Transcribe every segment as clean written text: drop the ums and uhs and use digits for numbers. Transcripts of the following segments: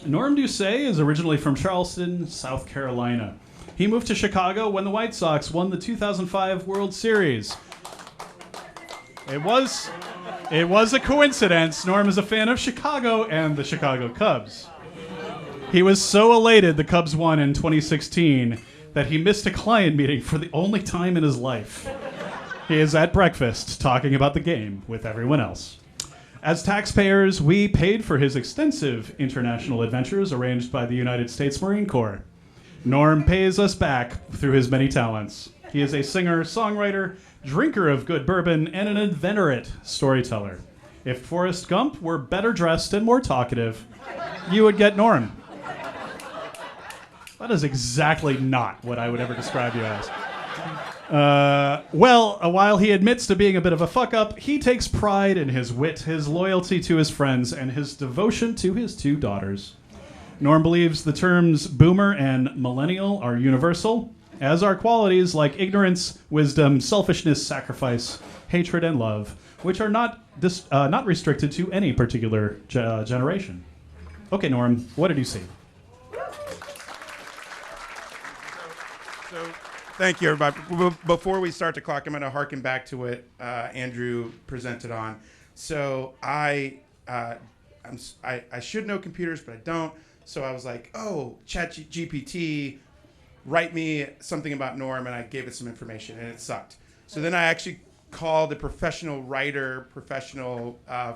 Norm Doucet is originally from Charleston, South Carolina. He moved to Chicago when the White Sox won the 2005 World Series. It was a coincidence. Norm is a fan of Chicago and the Chicago Cubs. He was so elated the Cubs won in 2016 that he missed a client meeting for the only time in his life. He is at breakfast talking about the game with everyone else. As taxpayers, we paid for his extensive international adventures arranged by the United States Marine Corps. Norm pays us back through his many talents. He is a singer, songwriter, drinker of good bourbon, and an inveterate storyteller. If Forrest Gump were better dressed and more talkative, you would get Norm. That is exactly not what I would ever describe you as. While he admits to being a bit of a fuck-up, he takes pride in his wit, his loyalty to his friends, and his devotion to his 2 daughters. Norm believes the terms boomer and millennial are universal, as are qualities like ignorance, wisdom, selfishness, sacrifice, hatred, and love, which are not restricted to any particular generation. Okay, Norm, what did you see? So, thank you, everybody. Before we start the clock, I'm going to harken back to what Andrew presented on. So I should know computers, but I don't. So I was like, oh, ChatGPT, write me something about Norm, and I gave it some information, and it sucked. So then I actually called a professional writer,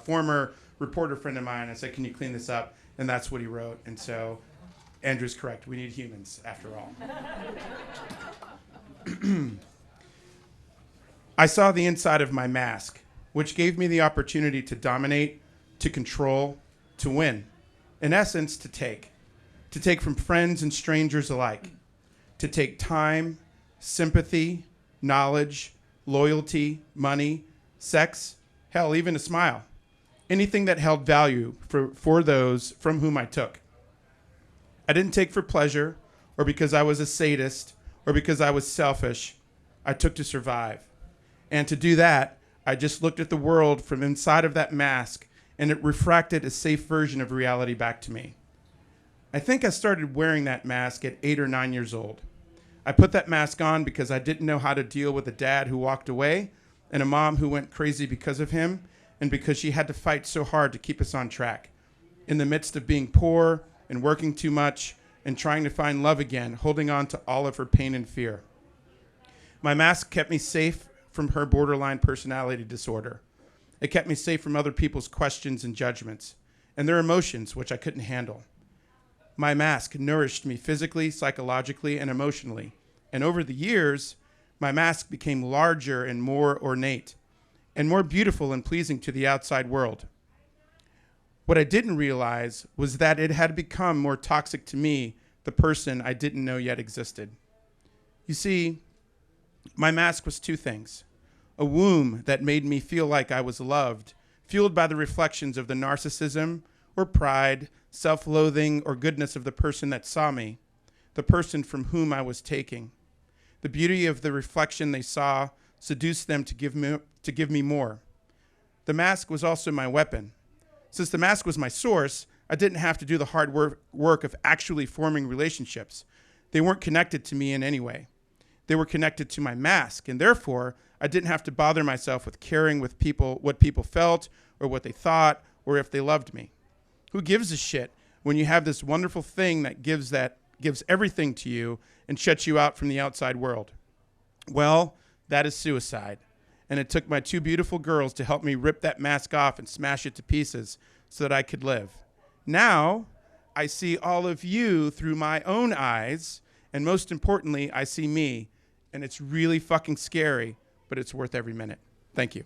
former reporter friend of mine. I said, can you clean this up? And that's what he wrote. And so Andrew's correct. We need humans, after all. I saw the inside of my mask, which gave me the opportunity to dominate, to control, to win. In essence, to take from friends and strangers alike, to take time, sympathy, knowledge, loyalty, money, sex, hell, even a smile, anything that held value for those from whom I took. I didn't take for pleasure or because I was a sadist or because I was selfish. I took to survive. And to do that, I just looked at the world from inside of that mask, and it refracted a safe version of reality back to me. I think I started wearing that mask at 8 or 9 years old. I put that mask on because I didn't know how to deal with a dad who walked away and a mom who went crazy because of him, and because she had to fight so hard to keep us on track. In the midst of being poor and working too much and trying to find love again, holding on to all of her pain and fear. My mask kept me safe from her borderline personality disorder. It kept me safe from other people's questions and judgments and their emotions, which I couldn't handle. My mask nourished me physically, psychologically, and emotionally. And over the years, my mask became larger and more ornate and more beautiful and pleasing to the outside world. What I didn't realize was that it had become more toxic to me, the person I didn't know yet existed. You see, my mask was 2 things. A womb that made me feel like I was loved, fueled by the reflections of the narcissism or pride, self-loathing or goodness of the person that saw me, the person from whom I was taking. The beauty of the reflection they saw seduced them to give me more. The mask was also my weapon. Since the mask was my source, I didn't have to do the hard work of actually forming relationships. They weren't connected to me in any way. They were connected to my mask, and therefore, I didn't have to bother myself with caring with people what people felt or what they thought or if they loved me. Who gives a shit when you have this wonderful thing that gives everything to you and shuts you out from the outside world? Well, that is suicide. And it took my 2 beautiful girls to help me rip that mask off and smash it to pieces so that I could live. Now, I see all of you through my own eyes, and most importantly, I see me. And it's really fucking scary, but it's worth every minute. Thank you.